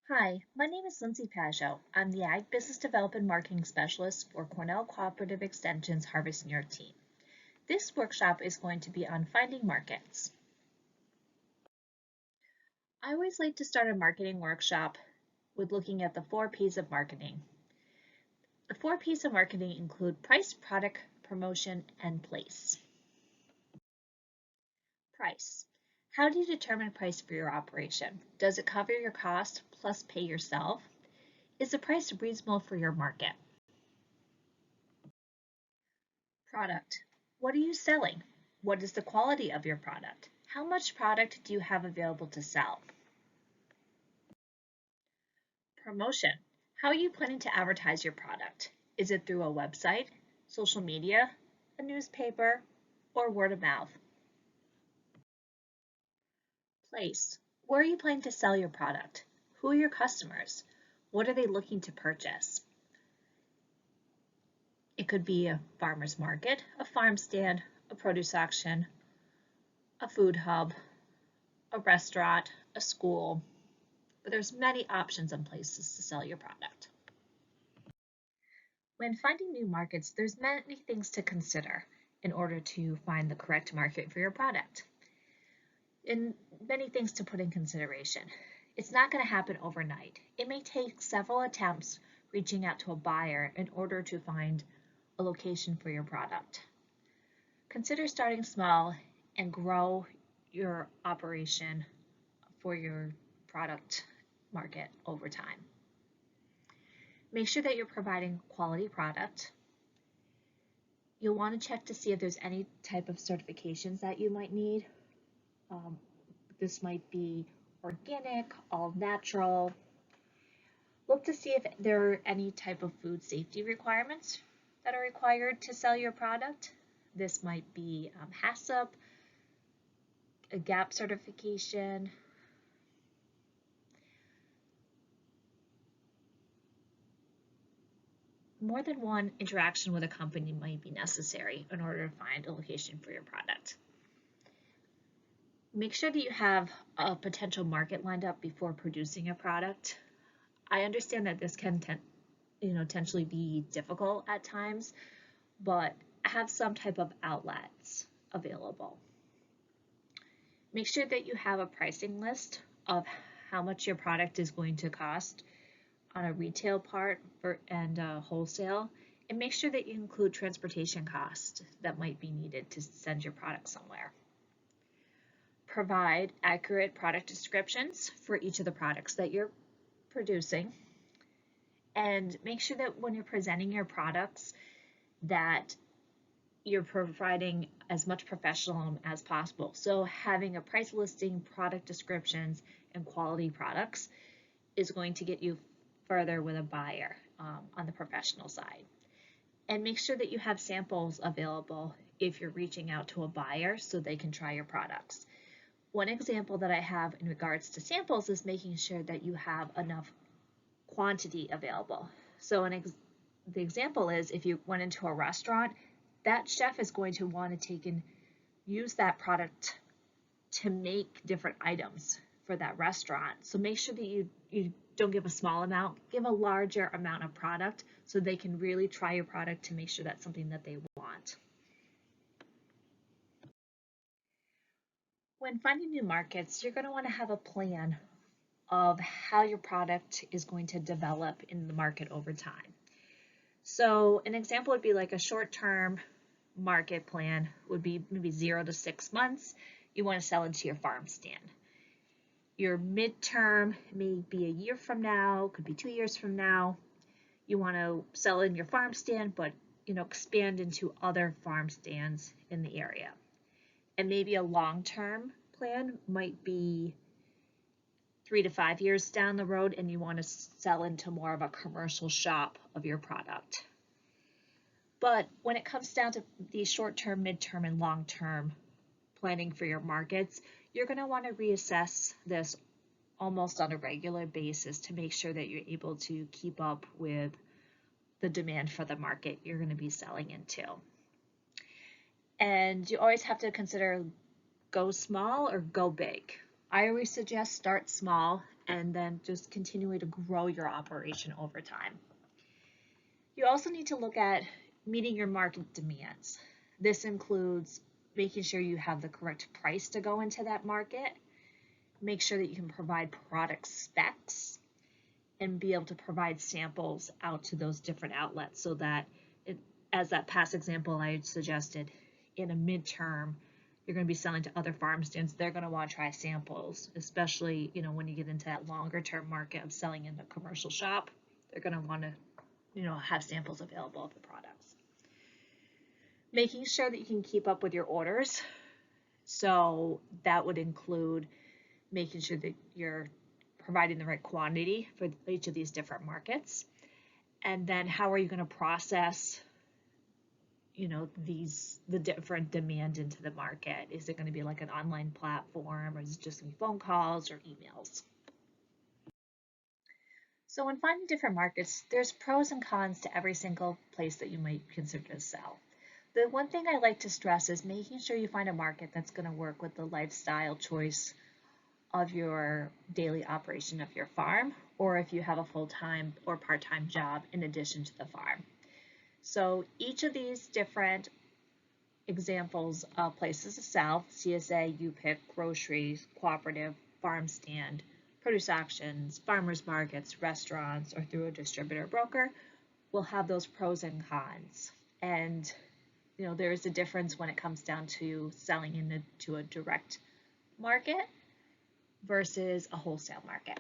Hi, my name is Lindsey Pashow. I'm the Ag Business Development Marketing Specialist for Cornell Cooperative Extension's Harvest NY team. This workshop is going to be on finding markets. I always like to start a marketing workshop with looking at the 4 P's of marketing. The 4 P's of marketing include price, product, promotion, and place. Price. How do you determine price for your operation? Does it cover your cost plus pay yourself? Is the price reasonable for your market? Product. What are you selling? What is the quality of your product? How much product do you have available to sell? Promotion. How are you planning to advertise your product? Is it through a website, social media, a newspaper, or word of mouth? Place. Where are you planning to sell your product? Who are your customers? What are they looking to purchase? It could be a farmer's market, a farm stand, a produce auction, a food hub, a restaurant, a school, but there's many options and places to sell your product. When finding new markets, there's many things to consider in order to find the correct market for your product. And many things to put in consideration. It's not going to happen overnight. It may take several attempts reaching out to a buyer in order to find a location for your product. Consider starting small and grow your operation for your product market over time. Make sure that you're providing quality product. You'll want to check to see if there's any type of certifications that you might need. This might be organic, all natural. Look to see if there are any type of food safety requirements that are required to sell your product. This might be HACCP, a GAP certification. More than one interaction with a company might be necessary in order to find a location for your product. Make sure that you have a potential market lined up before producing a product. I understand that this can potentially be difficult at times, but have some type of outlets available. Make sure that you have a pricing list of how much your product is going to cost on a retail part and wholesale, and make sure that you include transportation costs that might be needed to send your product somewhere. Provide accurate product descriptions for each of the products that you're producing, and make sure that when you're presenting your products that you're providing as much professionalism as possible. So having a price listing, product descriptions, and quality products is going to get you further with a buyer on the professional side. And make sure that you have samples available if you're reaching out to a buyer so they can try your products. One example that I have in regards to samples is making sure that you have enough quantity available. So the example is if you went into a restaurant, that chef is going to want to take and use that product to make different items for that restaurant. So make sure that you don't give a small amount, give a larger amount of product so they can really try your product to make sure that's something that they want. When finding new markets, you're going to want to have a plan of how your product is going to develop in the market over time. So an example would be like a short-term market plan would be maybe 0 to 6 months. You want to sell into your farm stand. Your midterm may be a year from now, could be 2 years from now. You want to sell in your farm stand, but expand into other farm stands in the area. And maybe a long-term plan might be 3 to 5 years down the road, and you want to sell into more of a commercial shop of your product. But when it comes down to the short-term, midterm, and long-term planning for your markets, you're going to want to reassess this almost on a regular basis to make sure that you're able to keep up with the demand for the market you're going to be selling into. And you always have to consider go small or go big. I always suggest start small and then just continuing to grow your operation over time. You also need to look at meeting your market demands. This includes making sure you have the correct price to go into that market, make sure that you can provide product specs, and be able to provide samples out to those different outlets so that, as that past example I suggested, in a midterm, you're going to be selling to other farm stands. They're going to want to try samples, especially when you get into that longer term market of selling in the commercial shop. They're going to want to have samples available of the products. Making sure that you can keep up with your orders. So that would include making sure that you're providing the right quantity for each of these different markets. And then how are you going to process the different demand into the market? Is it going to be like an online platform, or is it just going to be phone calls or emails? So when finding different markets, there's pros and cons to every single place that you might consider to sell. The one thing I like to stress is making sure you find a market that's going to work with the lifestyle choice of your daily operation of your farm, or if you have a full-time or part-time job in addition to the farm. So each of these different examples of places to sell, CSA, UPIC, groceries, cooperative, farm stand, produce auctions, farmers markets, restaurants, or through a distributor broker, will have those pros and cons. And there is a difference when it comes down to selling into a direct market versus a wholesale market.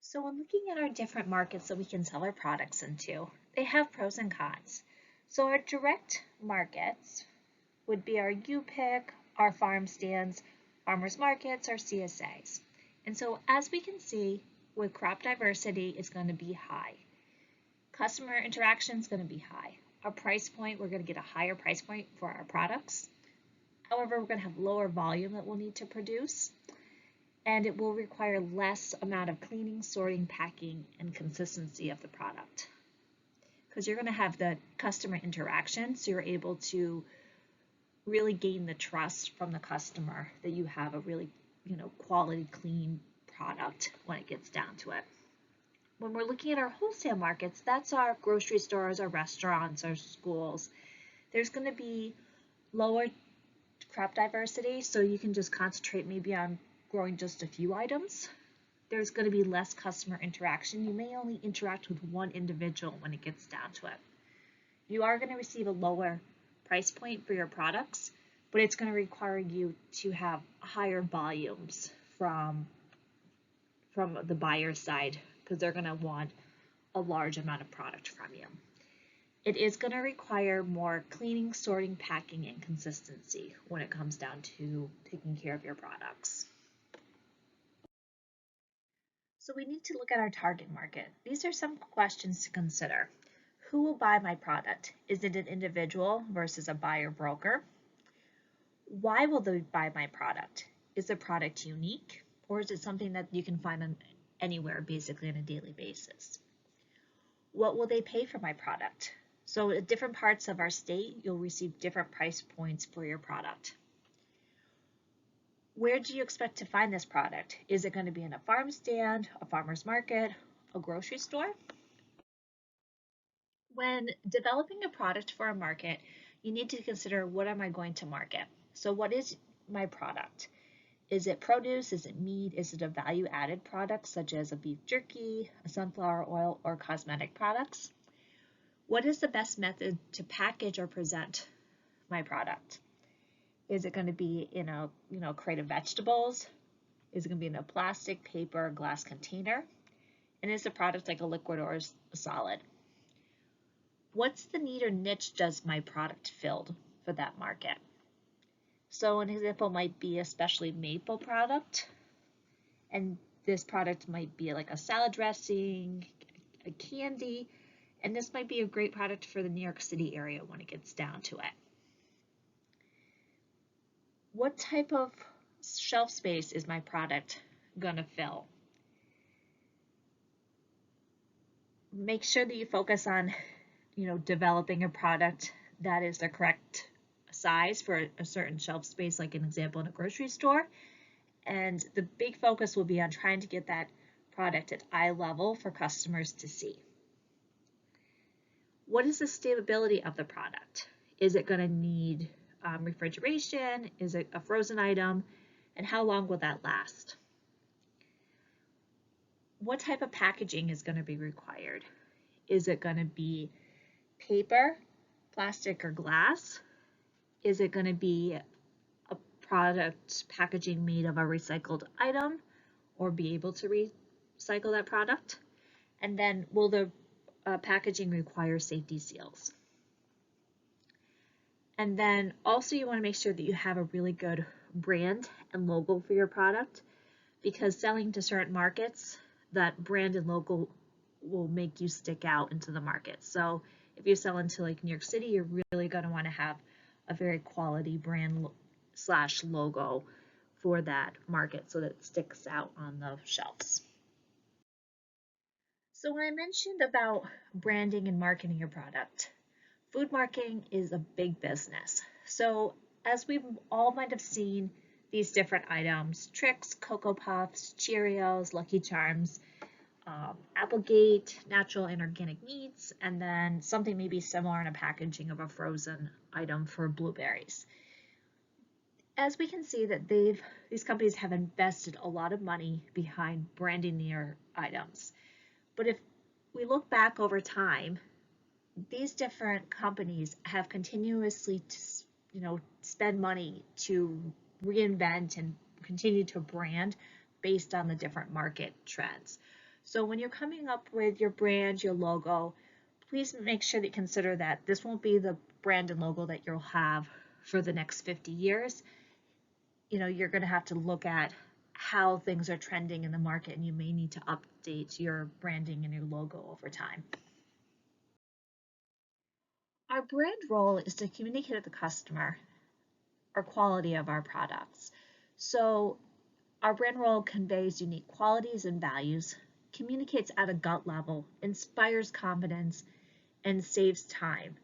So when looking at our different markets that we can sell our products into, they have pros and cons. So our direct markets would be our UPIC, our farm stands, farmers markets, our CSAs. And so as we can see, with crop diversity is going to be high. Customer interaction is going to be high. Our price point, we're going to get a higher price point for our products. However, we're going to have lower volume that we'll need to produce, and it will require less amount of cleaning, sorting, packing, and consistency of the product. Because you're going to have the customer interaction, so you're able to really gain the trust from the customer that you have a really, quality, clean product when it gets down to it. When we're looking at our wholesale markets, that's our grocery stores, our restaurants, our schools. There's going to be lower crop diversity, so you can just concentrate maybe on growing just a few items. There's going to be less customer interaction. You may only interact with one individual when it gets down to it. You are going to receive a lower price point for your products, but it's going to require you to have higher volumes from the buyer side, because they're going to want a large amount of product from you. It is going to require more cleaning, sorting, packing, and consistency when it comes down to taking care of your products. So we need to look at our target market. These are some questions to consider. Who will buy my product? Is it an individual versus a buyer broker? Why will they buy my product? Is the product unique, or is it something that you can find anywhere, basically on a daily basis? What will they pay for my product? So at different parts of our state, you'll receive different price points for your product. Where do you expect to find this product? Is it going to be in a farm stand, a farmer's market, a grocery store? When developing a product for a market, you need to consider, what am I going to market? So what is my product? Is it produce? Is it meat? Is it a value-added product such as a beef jerky, a sunflower oil, or cosmetic products? What is the best method to package or present my product? Is it going to be in a crate of vegetables? Is it going to be in a plastic, paper, glass container? And is the product like a liquid or a solid? What's the need or niche does my product fill for that market? So an example might be a specially maple product, and this product might be like a salad dressing, a candy, and this might be a great product for the New York City area when it gets down to it. What type of shelf space is my product gonna fill? Make sure that you focus on, developing a product that is the correct size for a certain shelf space, like an example in a grocery store, And the big focus will be on trying to get that product at eye level for customers to see. What is the stability of the product? Is it going to need refrigeration? Is it a frozen item? And how long will that last? What type of packaging is going to be required? Is it going to be paper, plastic, or glass? Is it going to be a product packaging made of a recycled item or be able to recycle that product? And then will the packaging require safety seals? And then also you want to make sure that you have a really good brand and logo for your product, because selling to certain markets, that brand and logo will make you stick out into the market. So if you sell into like New York City, you're really going to want to have a very quality brand / logo for that market so that it sticks out on the shelves. So when I mentioned about branding and marketing your product, food marketing is a big business. So as we all might have seen these different items, Trix, Cocoa Puffs, Cheerios, Lucky Charms, Applegate, natural and organic meats, and then something maybe similar in a packaging of a frozen item for blueberries. As we can see that these companies have invested a lot of money behind branding their items. But if we look back over time, these different companies have continuously, spend money to reinvent and continue to brand based on the different market trends. So when you're coming up with your brand, your logo, please make sure that you consider that this won't be the brand and logo that you'll have for the next 50 years. You're going to have to look at how things are trending in the market, and you may need to update your branding and your logo over time. Our brand role is to communicate to the customer our quality of our products. So our brand role conveys unique qualities and values, communicates at a gut level, inspires confidence, and saves time.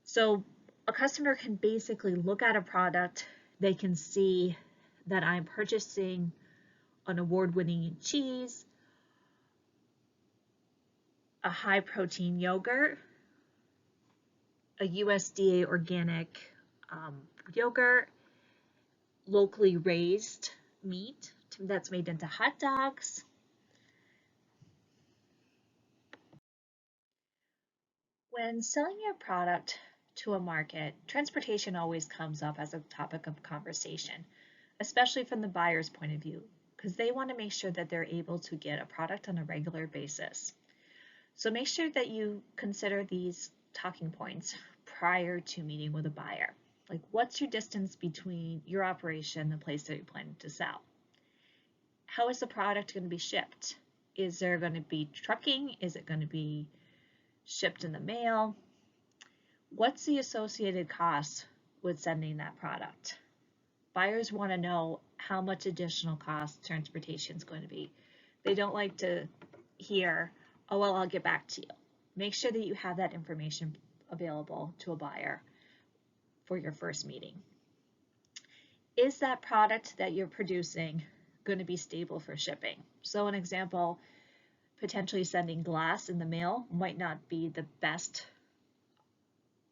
So a customer can basically look at a product, they can see that I'm purchasing an award-winning cheese, a high-protein yogurt, a USDA organic yogurt, locally raised meat that's made into hot dogs. When selling your product to a market, transportation always comes up as a topic of conversation, especially from the buyer's point of view, because they want to make sure that they're able to get a product on a regular basis. So make sure that you consider these talking points prior to meeting with a buyer. Like, what's your distance between your operation and the place that you're planning to sell? How is the product going to be shipped? Is there going to be trucking? Is it going to be shipped in the mail? What's the associated cost with sending that product? Buyers want to know how much additional cost transportation is going to be. They don't like to hear, oh, well, I'll get back to you. Make sure that you have that information available to a buyer for your first meeting. Is that product that you're producing going to be stable for shipping? So an example, potentially sending glass in the mail might not be the best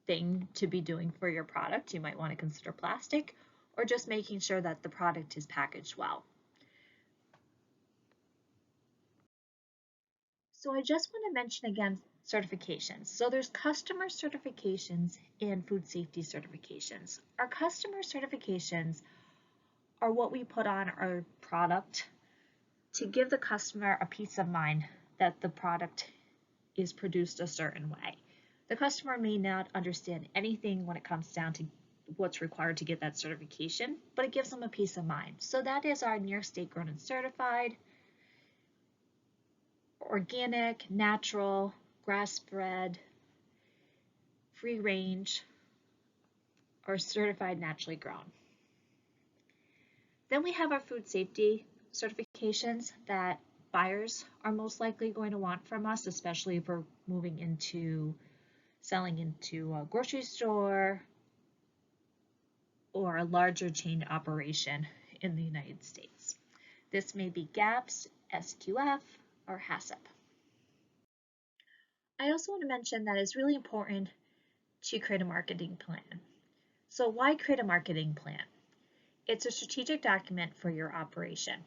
thing to be doing for your product. You might want to consider plastic, or just making sure that the product is packaged well. So I just want to mention again certifications. So there's customer certifications and food safety certifications. Our customer certifications are what we put on our product to give the customer a peace of mind that the product is produced a certain way. The customer may not understand anything when it comes down to what's required to get that certification, but it gives them a peace of mind. So that is our New York State Grown and Certified, organic, natural, grass-fed, free range, or certified naturally grown. Then we have our food safety certifications that buyers are most likely going to want from us, especially if we're moving into selling into a grocery store or a larger chain operation in the United States. This may be GAPS, SQF, or HACCP. I also want to mention that it's really important to create a marketing plan. So why create a marketing plan? It's a strategic document for your operation.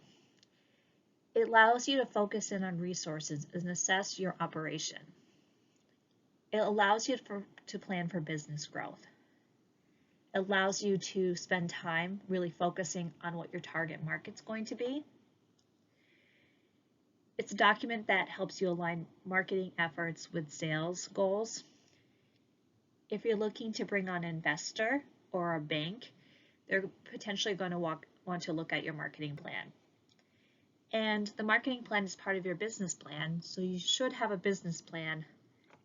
It allows you to focus in on resources and assess your operation. It allows you to plan for business growth. It allows you to spend time really focusing on what your target market's going to be. It's a document that helps you align marketing efforts with sales goals. If you're looking to bring on an investor or a bank, they're potentially going to want to look at your marketing plan. And the marketing plan is part of your business plan, so you should have a business plan,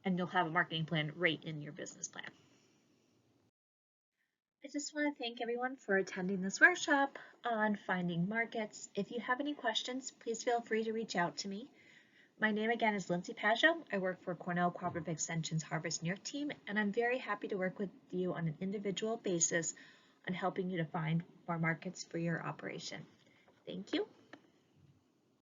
and you'll have a marketing plan right in your business plan. I just want to thank everyone for attending this workshop on finding markets. If you have any questions, please feel free to reach out to me. My name again is Lindsey Pashow. I work for Cornell Cooperative Extension's Harvest NY team, and I'm very happy to work with you on an individual basis on helping you to find more markets for your operation. Thank you.